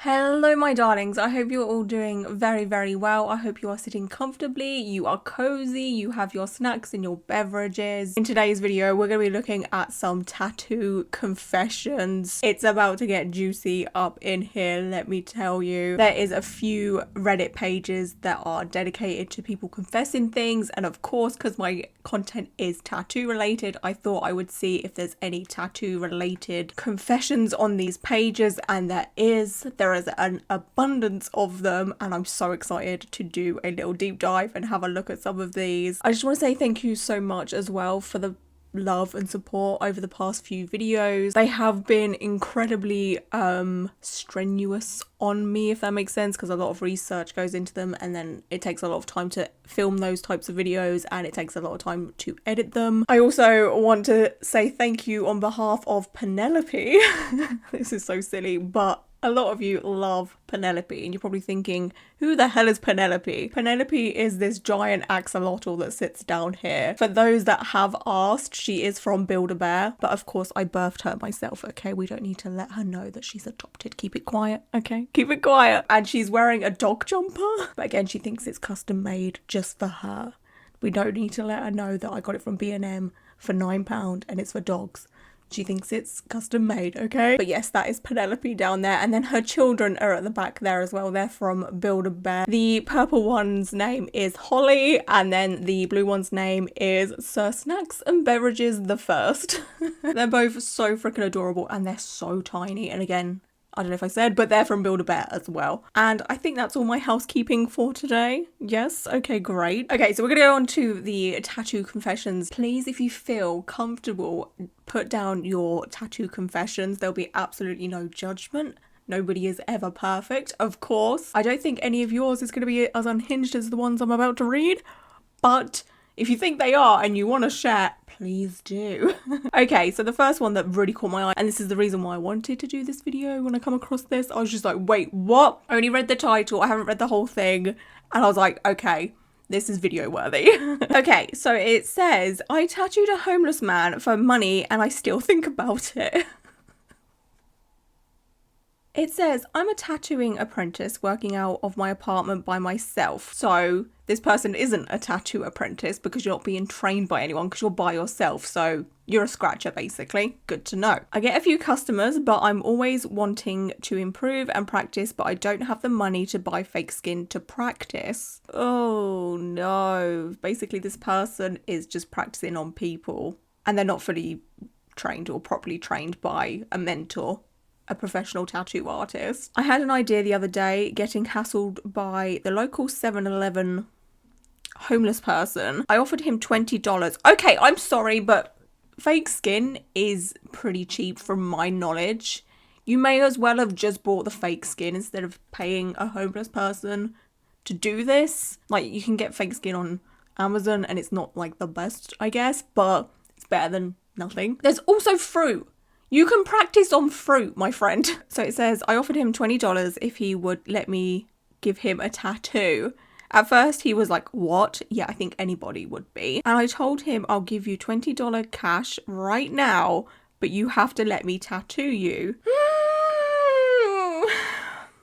Hello my darlings, I hope you're all doing very well. I hope you are sitting comfortably, you are cozy, you have your snacks and your beverages. In today's video we're going to be looking at some tattoo confessions. It's about to get juicy up in here, let me tell you. There is a few Reddit pages that are dedicated to people confessing things, and of course because my content is tattoo related I thought I would see if there's any tattoo related confessions on these pages, and there is an abundance of them, and I'm so excited to do a little deep dive and have a look at some of these. I just want to say thank you so much as well for the love and support over the past few videos. They have been incredibly strenuous on me, if that makes sense, because a lot of research goes into them and then it takes a lot of time to film those types of videos and it takes a lot of time to edit them. I also want to say thank you on behalf of Penelope. This is so silly, but a lot of you love Penelope and you're probably thinking, who the hell is Penelope? Penelope is this giant axolotl that sits down here. For those that have asked, she is from Build-A-Bear, but of course I birthed her myself, okay? We don't need to let her know that she's adopted. Keep it quiet, okay? Keep it quiet. And she's wearing a dog jumper, but again, she thinks it's custom made just for her. We don't need to let her know that I got it from B&M for £9 and it's for dogs. She thinks it's custom made, okay? But yes, that is Penelope down there. And then her children are at the back there as well. They're from Build-A-Bear. The purple one's name is Holly. And then the blue one's name is Sir Snacks and Beverages the First. They're both so freaking adorable and they're so tiny. And again, I don't know if I said, but they're from Build-A-Bear as well. And I think that's all my housekeeping for today. Yes? Okay, great. Okay, so we're going to go on to the tattoo confessions. Please, if you feel comfortable, put down your tattoo confessions. There'll be absolutely no judgment. Nobody is ever perfect, of course. I don't think any of yours is going to be as unhinged as the ones I'm about to read, but if you think they are and you want to share, please do. Okay, so the first one that really caught my eye, and this is the reason why I wanted to do this video when I come across this, I was just like, wait, what? I only read the title, I haven't read the whole thing, and I was like, okay, this is video worthy. Okay, so it says, I tattooed a homeless man for money and I still think about it. It says, I'm a tattooing apprentice working out of my apartment by myself. So this person isn't a tattoo apprentice because you're not being trained by anyone because you're by yourself. So you're a scratcher basically. Good to know. I get a few customers, but I'm always wanting to improve and practice, but I don't have the money to buy fake skin to practice. Oh no. Basically this person is just practicing on people and they're not fully trained or properly trained by a mentor, a professional tattoo artist. I had an idea the other day getting hassled by the local 7-Eleven homeless person. I offered him $20. Okay, I'm sorry, but fake skin is pretty cheap from my knowledge. You may as well have just bought the fake skin instead of paying a homeless person to do this. Like, you can get fake skin on Amazon and it's not like the best, I guess, but it's better than nothing. There's also fruit. You can practice on fruit, my friend. So it says, I offered him $20 if he would let me give him a tattoo. At first he was like, what? Yeah, I think anybody would be. And I told him, I'll give you $20 cash right now, but you have to let me tattoo you.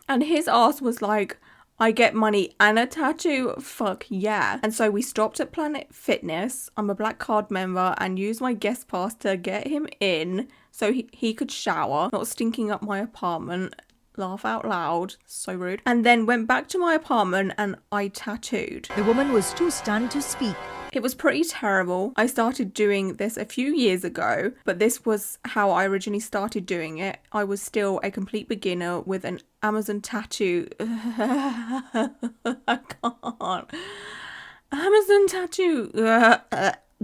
And his ass was like, I get money and a tattoo? Fuck yeah. And so we stopped at Planet Fitness. I'm a Black Card member and used my guest pass to get him in so he could shower, not stinking up my apartment. Laugh out loud. So rude. And then went back to my apartment and I tattooed. The woman was too stunned to speak. It was pretty terrible. I started doing this a few years ago, but this was how I originally started doing it. I was still a complete beginner with an Amazon tattoo. I can't. Amazon tattoo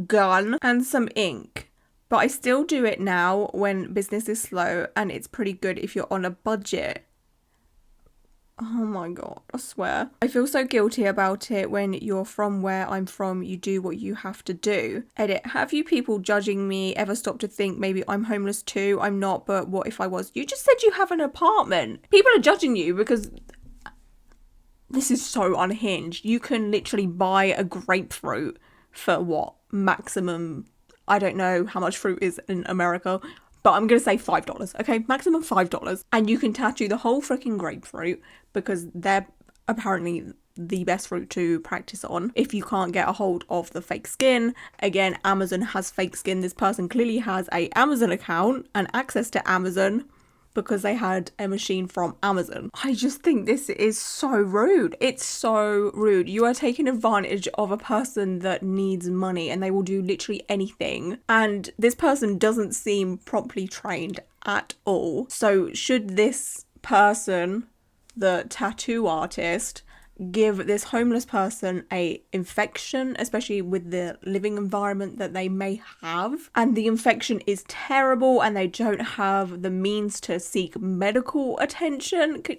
gun and some ink. But I still do it now when business is slow and it's pretty good if you're on a budget. Oh my god, I swear. I feel so guilty about it. When you're from where I'm from, you do what you have to do. Edit, have you people judging me ever stopped to think maybe I'm homeless too? I'm not, but what if I was? You just said you have an apartment. People are judging you because this is so unhinged. You can literally buy a grapefruit for what? Maximum, I don't know how much fruit is in America, but I'm going to say $5, okay? Maximum $5. And you can tattoo the whole freaking grapefruit because they're apparently the best fruit to practice on if you can't get a hold of the fake skin. Again, Amazon has fake skin. This person clearly has a Amazon account and access to Amazon because they had a machine from Amazon. I just think this is so rude. It's so rude. You are taking advantage of a person that needs money and they will do literally anything. And this person doesn't seem properly trained at all. So should this person, the tattoo artist, give this homeless person a infection, especially with the living environment that they may have, and the infection is terrible and they don't have the means to seek medical attention, can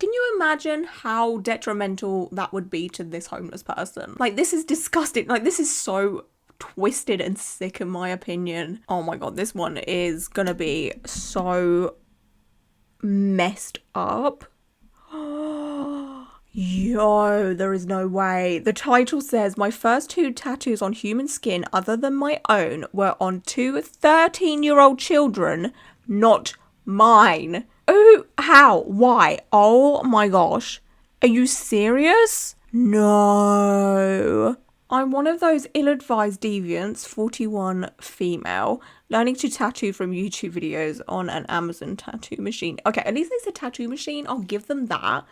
you imagine how detrimental that would be to this homeless person? Like, this is disgusting. Like, this is so twisted and sick in my opinion. Oh my god, this one is gonna be so messed up. Yo, there is no way. The title says, my first 2 tattoos on human skin other than my own were on 2 13-year-old children, not mine. Oh, how? Why? Oh my gosh. Are you serious? No. I'm one of those ill-advised deviants, 41 female, learning to tattoo from YouTube videos on an Amazon tattoo machine. Okay, at least it's a tattoo machine. I'll give them that.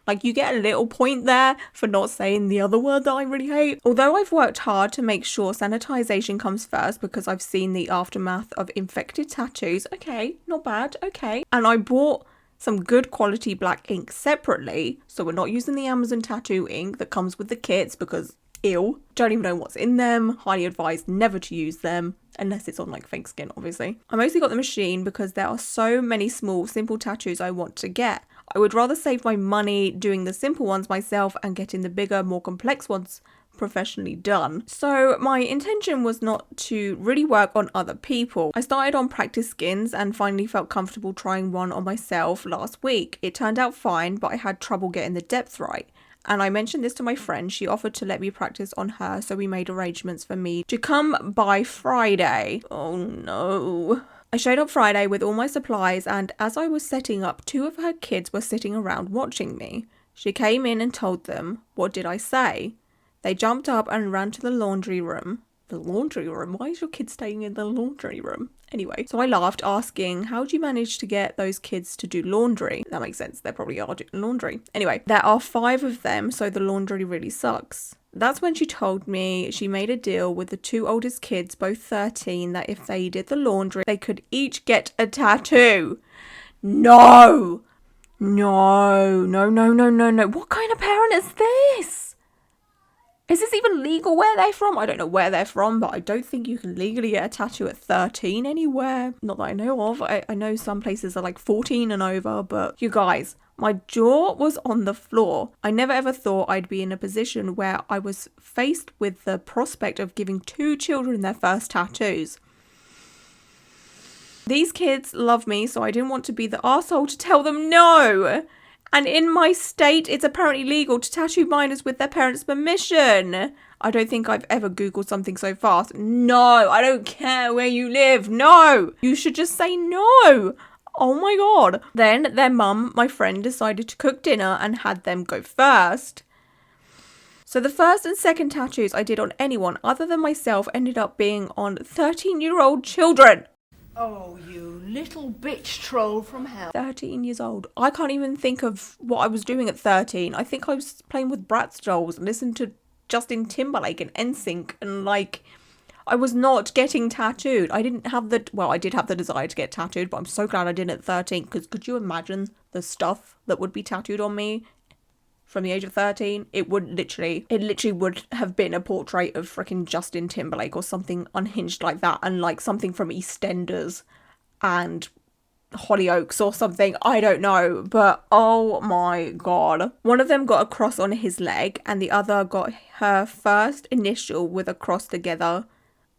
Like, you get a little point there for not saying the other word that I really hate. Although I've worked hard to make sure sanitization comes first because I've seen the aftermath of infected tattoos. Okay, not bad, okay. And I bought some good quality black ink separately, so we're not using the Amazon tattoo ink that comes with the kits because ew. Don't even know what's in them. Highly advised never to use them. Unless it's on like fake skin, obviously. I mostly got the machine because there are so many small, simple tattoos I want to get. I would rather save my money doing the simple ones myself and getting the bigger, more complex ones professionally done. So my intention was not to really work on other people. I started on practice skins and finally felt comfortable trying one on myself last week. It turned out fine, but I had trouble getting the depth right. And I mentioned this to my friend. She offered to let me practice on her, so we made arrangements for me to come by Friday. Oh no. I showed up Friday with all my supplies, and as I was setting up, 2 of her kids were sitting around watching me. She came in and told them, what did I say? They jumped up and ran to the laundry room. The laundry room? Why is your kid staying in the laundry room? Anyway, so I laughed, asking, how do you manage to get those kids to do laundry? That makes sense. They probably are doing laundry. Anyway, there are 5 of them, so the laundry really sucks. That's when she told me she made a deal with the 2 oldest kids, both 13, that if they did the laundry, they could each get a tattoo. No! No, no, no, no, no, no. What kind of parent is this? Is this even legal where they're from? I don't know where they're from, but I don't think you can legally get a tattoo at 13 anywhere. Not that I know of. I know some places are like 14 and over, but you guys, my jaw was on the floor. I never ever thought I'd be in a position where I was faced with the prospect of giving 2 children their first tattoos. These kids love me, so I didn't want to be the arsehole to tell them no. And in my state, it's apparently legal to tattoo minors with their parents' permission. I don't think I've ever Googled something so fast. No, I don't care where you live. No, you should just say no. Oh my god. Then their mum, my friend, decided to cook dinner and had them go first. So the first and second tattoos I did on anyone other than myself ended up being on 13-year-old children. Oh, you little bitch troll from hell. 13 years old. I can't even think of what I was doing at 13. I think I was playing with Bratz dolls and listening to Justin Timberlake and NSYNC, and like, I was not getting tattooed. I did have the desire to get tattooed, but I'm so glad I didn't at 13, because could you imagine the stuff that would be tattooed on me from the age of 13? It literally would have been a portrait of freaking Justin Timberlake or something unhinged like that, and like something from EastEnders and Hollyoaks or something. I don't know, but oh my god. One of them got a cross on his leg and the other got her first initial with a cross together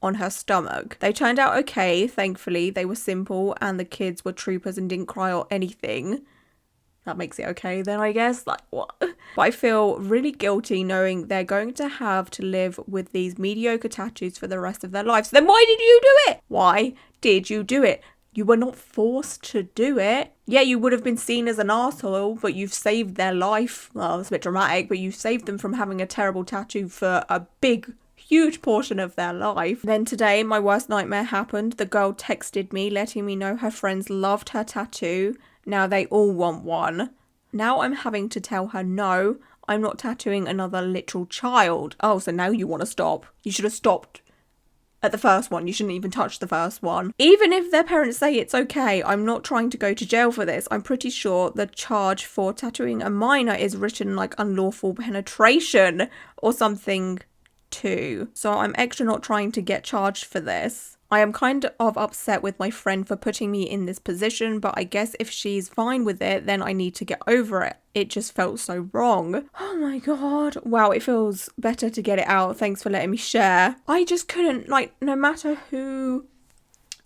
on her stomach. They turned out okay, thankfully. They were simple and the kids were troopers and didn't cry or anything. That makes it okay then, I guess. Like, what? But I feel really guilty knowing they're going to have to live with these mediocre tattoos for the rest of their lives. Then why did you do it? Why did you do it? You were not forced to do it. Yeah, you would have been seen as an arsehole, but you've saved their life. Well, it's a bit dramatic, but you saved them from having a terrible tattoo for a big, huge portion of their life. Then today, my worst nightmare happened. The girl texted me, letting me know her friends loved her tattoo. Now they all want one. Now I'm having to tell her no, I'm not tattooing another literal child. Oh, so now you want to stop. You should have stopped at the first one. You shouldn't even touch the first one. Even if their parents say it's okay, I'm not trying to go to jail for this. I'm pretty sure the charge for tattooing a minor is written like unlawful penetration or something too. So I'm extra not trying to get charged for this. I am kind of upset with my friend for putting me in this position, but I guess if she's fine with it, then I need to get over it. It just felt so wrong. Oh my god. Wow, it feels better to get it out. Thanks for letting me share. I just couldn't, like, no matter who,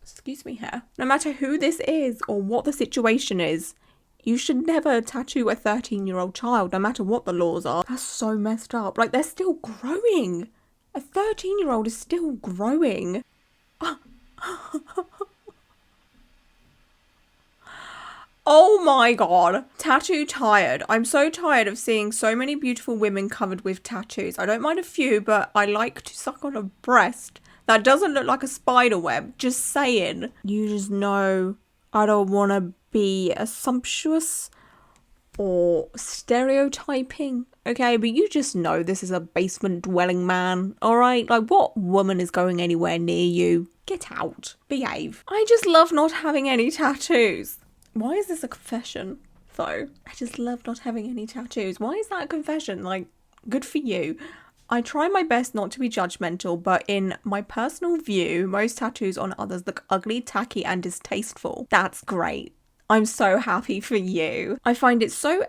excuse me here, no matter who this is or what the situation is, you should never tattoo a 13-year-old child, no matter what the laws are. That's so messed up. Like, they're still growing. A 13-year-old is still growing. Oh my god. Tattoo tired. I'm so tired of seeing so many beautiful women covered with tattoos. I don't mind a few, but I like to suck on a breast that doesn't look like a spider web. Just saying. You just know I don't want to be assumptuous or stereotyping, okay? But you just know this is a basement dwelling man, alright? Like, what woman is going anywhere near you? Get out. Behave. I just love not having any tattoos. Why is this a confession, though? I just love not having any tattoos. Why is that a confession? Like, good for you. I try my best not to be judgmental, but in my personal view, most tattoos on others look ugly, tacky, and distasteful. That's great. I'm so happy for you. I find it so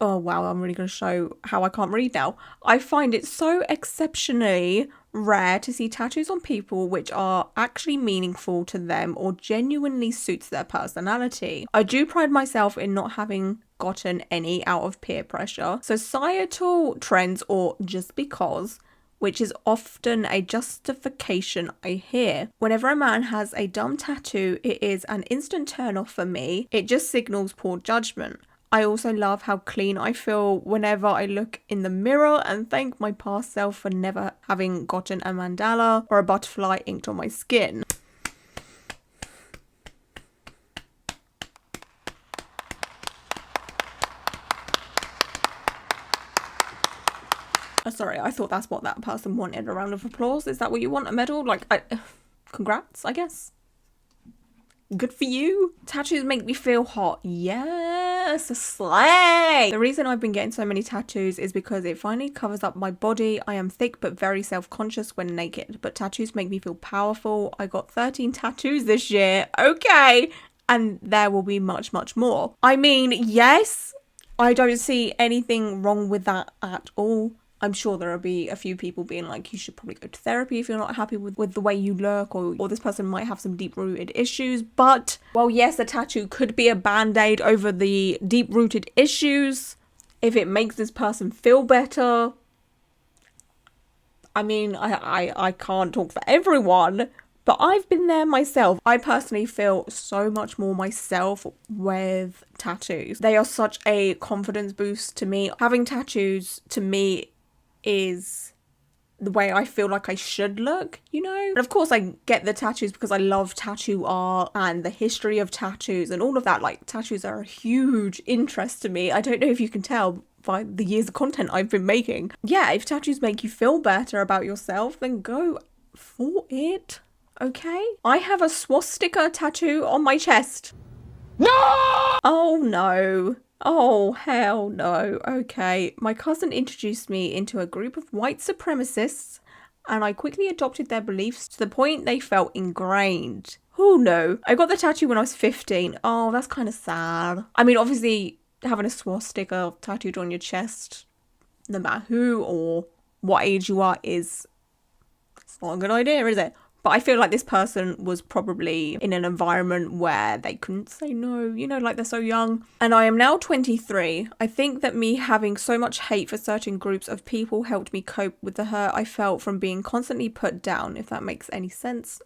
oh wow, I'm really going to show how I can't read now. I find it so exceptionally rare to see tattoos on people which are actually meaningful to them or genuinely suits their personality. I do pride myself in not having gotten any out of peer pressure, societal trends, or just because, which is often a justification I hear. Whenever a man has a dumb tattoo, it is an instant turn off for me. It just signals poor judgment. I also love how clean I feel whenever I look in the mirror and thank my past self for never having gotten a mandala or a butterfly inked on my skin. Sorry, I thought that's what that person wanted. A round of applause? Is that what you want? A medal? Like, congrats, I guess. Good for you. Tattoos make me feel hot. Yes, a slay. The reason I've been getting so many tattoos is because it finally covers up my body. I am thick but very self-conscious when naked, but tattoos make me feel powerful. I got 13 tattoos this year. Okay. And there will be much, much more. I mean, yes, I don't see anything wrong with that at all. I'm sure there'll be a few people being like, you should probably go to therapy if you're not happy with the way you look, or this person might have some deep-rooted issues. But, well, yes, a tattoo could be a band-aid over the deep-rooted issues if it makes this person feel better. I mean, I can't talk for everyone, but I've been there myself. I personally feel so much more myself with tattoos. They are such a confidence boost to me. Having tattoos, to me, is the way I feel like I should look, you know? And of course I get the tattoos because I love tattoo art and the history of tattoos and all of that. Like, tattoos are a huge interest to me. I don't know if you can tell by the years of content I've been making. Yeah, if tattoos make you feel better about yourself, then go for it, okay? I have a swastika tattoo on my chest. No! Oh no. Oh, hell no. Okay. My cousin introduced me into a group of white supremacists, and I quickly adopted their beliefs to the point they felt ingrained. Oh no. I got the tattoo when I was 15. Oh, that's kind of sad. I mean, obviously, having a swastika tattooed on your chest, no matter who or what age you are, it's not a good idea, is it? But I feel like this person was probably in an environment where they couldn't say no, you know, like they're so young. And I am now 23. I think that me having so much hate for certain groups of people helped me cope with the hurt I felt from being constantly put down, if that makes any sense.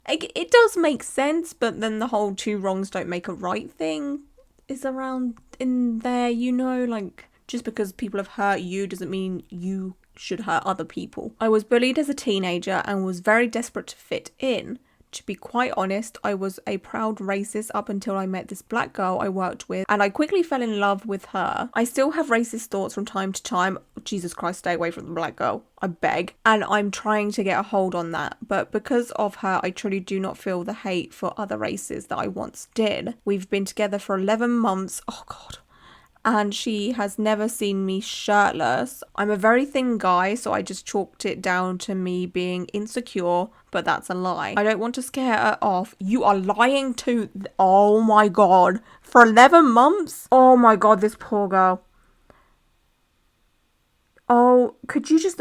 It does make sense, but then the whole two wrongs don't make a right thing is around in there, you know, like just because people have hurt you doesn't mean you should hurt other people. I was bullied as a teenager and was very desperate to fit in. To be quite honest, I was a proud racist up until I met this black girl I worked with, and I quickly fell in love with her. I still have racist thoughts from time to time. Jesus Christ, stay away from the black girl, I beg. And I'm trying to get a hold on that, but because of her, I truly do not feel the hate for other races that I once did. We've been together for 11 months. Oh God. And she has never seen me shirtless. I'm a very thin guy, so I just chalked it down to me being insecure, but that's a lie. I don't want to scare her off. You are lying to... Oh my God. For 11 months? Oh my God, this poor girl. Oh, could you just...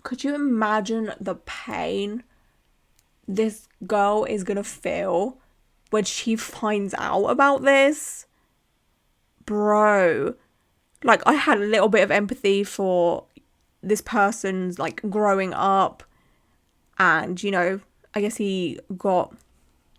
could you imagine the pain this girl is gonna feel when she finds out about this? Bro, like I had a little bit of empathy for this person's like growing up, and you know, I guess he got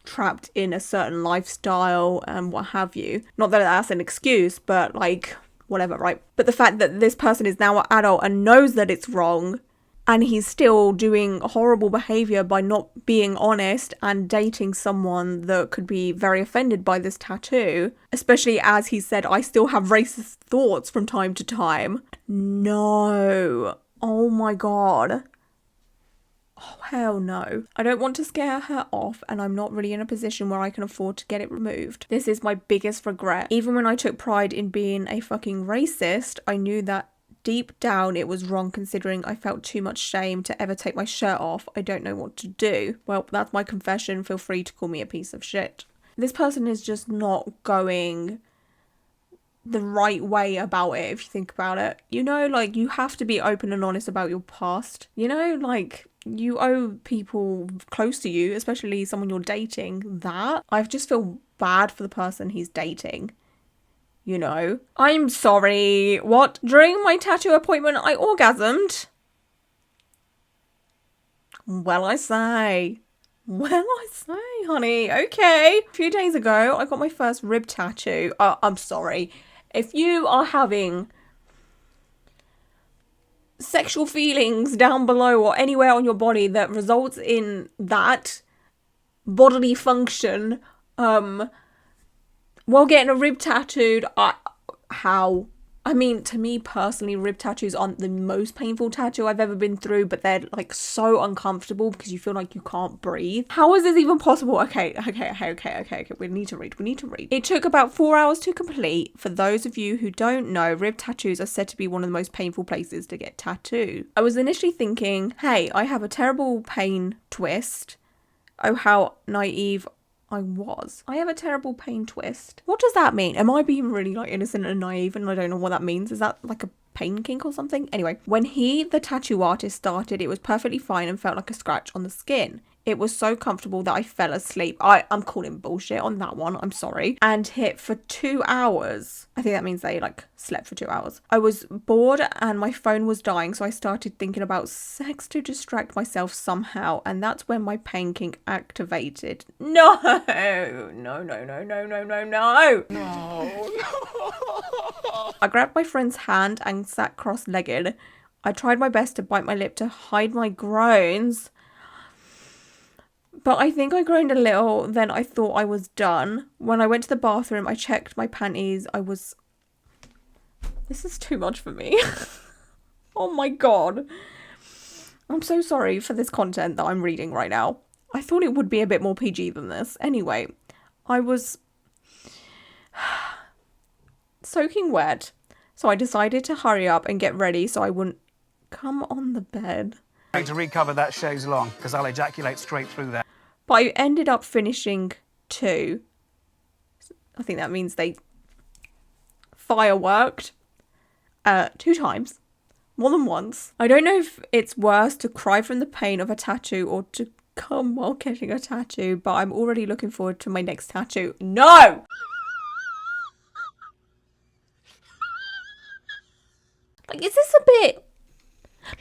trapped in a certain lifestyle and what have you. Not that that's an excuse, but like whatever, right? But the fact that this person is now an adult and knows that it's wrong, and he's still doing horrible behavior by not being honest and dating someone that could be very offended by this tattoo, especially as he said, I still have racist thoughts from time to time. No. Oh my God. Oh, hell no. I don't want to scare her off, and I'm not really in a position where I can afford to get it removed. This is my biggest regret. Even when I took pride in being a fucking racist, I knew that deep down it was wrong, considering I felt too much shame to ever take my shirt off. I don't know what to do. Well, that's my confession. Feel free to call me a piece of shit. This person is just not going the right way about it, if you think about it. You know, like, you have to be open and honest about your past. You know, like, you owe people close to you, especially someone you're dating, that. I just feel bad for the person he's dating. You know, I'm sorry. What? During my tattoo appointment, I orgasmed? Well, I say. Well, I say, honey. Okay. A few days ago, I got my first rib tattoo. I'm sorry. If you are having sexual feelings down below or anywhere on your body that results in that bodily function, while getting a rib tattooed, how? I mean, to me personally, rib tattoos aren't the most painful tattoo I've ever been through, but they're like so uncomfortable because you feel like you can't breathe. How is this even possible? Okay. We need to read. It took about 4 hours to complete. For those of you who don't know, rib tattoos are said to be one of the most painful places to get tattooed. I was initially thinking, hey, I have a terrible pain twist. Oh, how naive I have a terrible pain twist. What does that mean? Am I being really like innocent and naive and I don't know what that means? Is that like a pain kink or something? Anyway, when the tattoo artist, started, it was perfectly fine and felt like a scratch on the skin. It was so comfortable that I fell asleep. I'm calling bullshit on that one. I'm sorry. And hit for 2 hours. I think that means they like slept for 2 hours. I was bored and my phone was dying, so I started thinking about sex to distract myself somehow, and that's when my pain kink activated. No. I grabbed my friend's hand and sat cross-legged. I tried my best to bite my lip to hide my groans, but I think I groaned a little, then I thought I was done. When I went to the bathroom, I checked my panties. This is too much for me. Oh my God. I'm so sorry for this content that I'm reading right now. I thought it would be a bit more PG than this. Anyway, I was soaking wet, so I decided to hurry up and get ready so I wouldn't come on the bed. Trying to recover that chaise long, because I'll ejaculate straight through there. But I ended up finishing 2. I think that means they fireworked 2 times. More than once. I don't know if it's worse to cry from the pain of a tattoo or to come while getting a tattoo, but I'm already looking forward to my next tattoo. No! Like, is this a bit...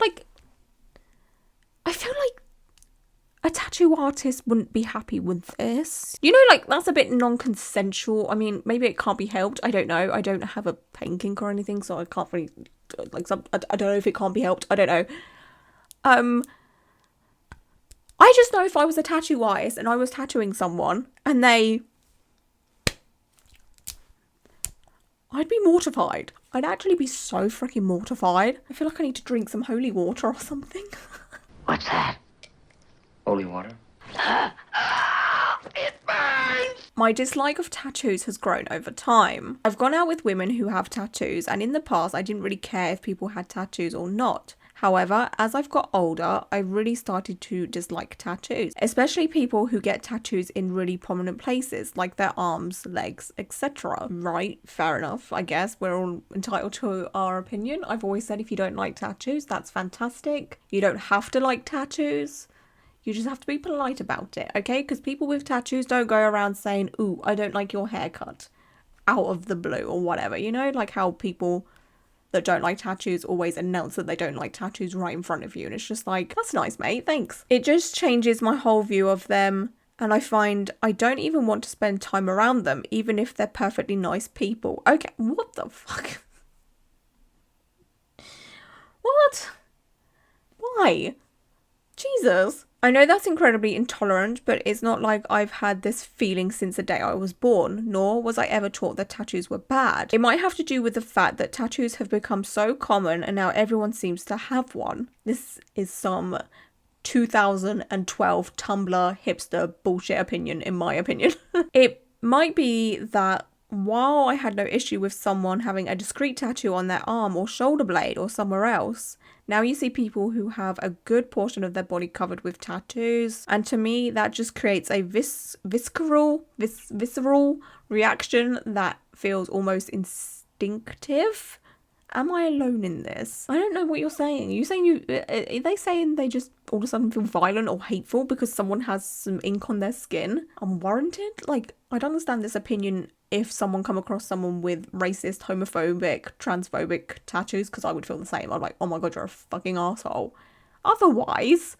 Like, I feel like a tattoo artist wouldn't be happy with this. You know, like, that's a bit non-consensual. I mean, maybe it can't be helped. I don't know. I don't have a pain kink or anything, so I can't really... Like, I don't know if it can't be helped. I don't know. I just know if I was a tattoo artist and I was tattooing someone and I'd be mortified. I'd actually be so freaking mortified. I feel like I need to drink some holy water or something. What's that? Holy water? It burns! My dislike of tattoos has grown over time. I've gone out with women who have tattoos, and in the past I didn't really care if people had tattoos or not. However, as I've got older, I really started to dislike tattoos, especially people who get tattoos in really prominent places, like their arms, legs, etc. Right, fair enough, I guess. We're all entitled to our opinion. I've always said if you don't like tattoos, that's fantastic. You don't have to like tattoos. You just have to be polite about it, okay? Because people with tattoos don't go around saying, ooh, I don't like your haircut, out of the blue or whatever. You know, like how people that don't like tattoos always announce that they don't like tattoos right in front of you, and it's just like, that's nice, mate, thanks. It just changes my whole view of them, and I find I don't even want to spend time around them, even if they're perfectly nice people. Okay, what the fuck? What? Why? Jesus. I know that's incredibly intolerant, but it's not like I've had this feeling since the day I was born, nor was I ever taught that tattoos were bad. It might have to do with the fact that tattoos have become so common and now everyone seems to have one. This is some 2012 Tumblr hipster bullshit opinion, in my opinion. It might be that while I had no issue with someone having a discreet tattoo on their arm or shoulder blade or somewhere else, now you see people who have a good portion of their body covered with tattoos, and to me that just creates a visceral reaction that feels almost instinctive. Am I alone in this? I don't know what you're saying. Are you saying are they saying they just all of a sudden feel violent or hateful because someone has some ink on their skin? Unwarranted? Like, I don't understand this opinion if someone come across someone with racist, homophobic, transphobic tattoos, because I would feel the same. I'm like, oh my god, you're a fucking asshole. Otherwise,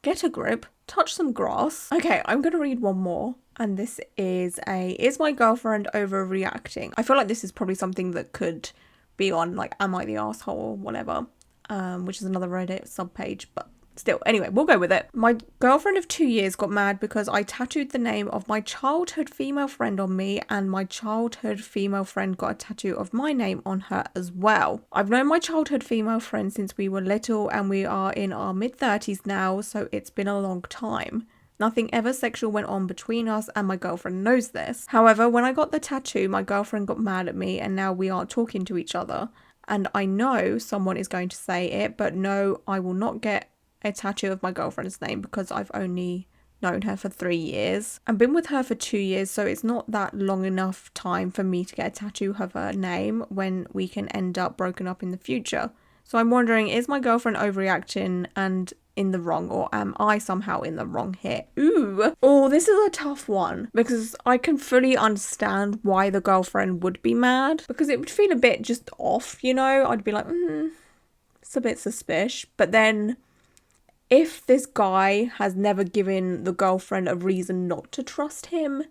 get a grip, touch some grass. Okay, I'm gonna read one more. And this is my girlfriend overreacting? I feel like this is probably something that could be on, like, am I the asshole or whatever, which is another Reddit subpage, but still, anyway, we'll go with it. My girlfriend of 2 years got mad because I tattooed the name of my childhood female friend on me, and my childhood female friend got a tattoo of my name on her as well. I've known my childhood female friend since we were little, and we are in our mid-30s now, so it's been a long time. Nothing ever sexual went on between us, and my girlfriend knows this. However, when I got the tattoo, my girlfriend got mad at me, and now we aren't talking to each other. And I know someone is going to say it, but no, I will not get a tattoo of my girlfriend's name because I've only known her for 3 years. I've been with her for 2 years, so it's not that long enough time for me to get a tattoo of her name when we can end up broken up in the future. So I'm wondering, is my girlfriend overreacting and in the wrong, or am I somehow in the wrong here? Ooh. Oh, this is a tough one because I can fully understand why the girlfriend would be mad, because it would feel a bit just off, you know? I'd be like, it's a bit suspicious. But then if this guy has never given the girlfriend a reason not to trust him,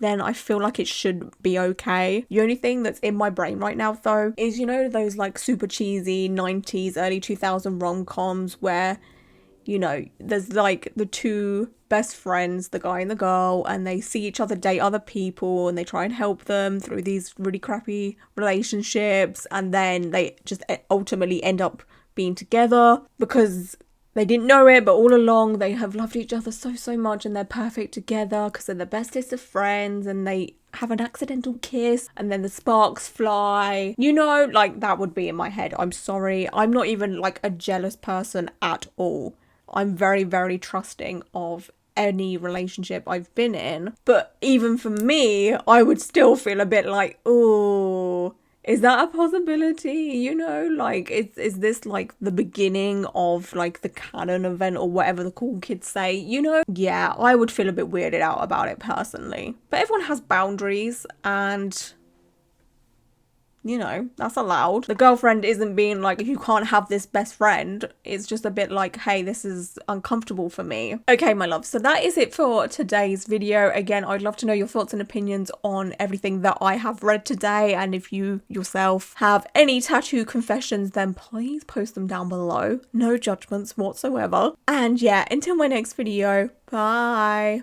then I feel like it should be okay. The only thing that's in my brain right now, though, is, you know, those like super cheesy 90s, early 2000 rom-coms where, you know, there's like the two best friends, the guy and the girl, and they see each other date other people and they try and help them through these really crappy relationships, and then they just ultimately end up being together because they didn't know it, but all along they have loved each other so much and they're perfect together because they're the bestest of friends, and they have an accidental kiss and then the sparks fly. You know, like, that would be in my head. I'm sorry. I'm not even like a jealous person at all. I'm very, very trusting of any relationship I've been in. But even for me, I would still feel a bit like, oh, Is that a possibility? You know, like, is this like the beginning of like the canon event or whatever the cool kids say? You know, yeah, I would feel a bit weirded out about it personally. But everyone has boundaries, and you know, that's allowed. The girlfriend isn't being like, you can't have this best friend. It's just a bit like, hey, this is uncomfortable for me. Okay, my love, so that is it for today's video. Again, I'd love to know your thoughts and opinions on everything that I have read today. And if you yourself have any tattoo confessions, then please post them down below. No judgments whatsoever. And yeah, until my next video, bye.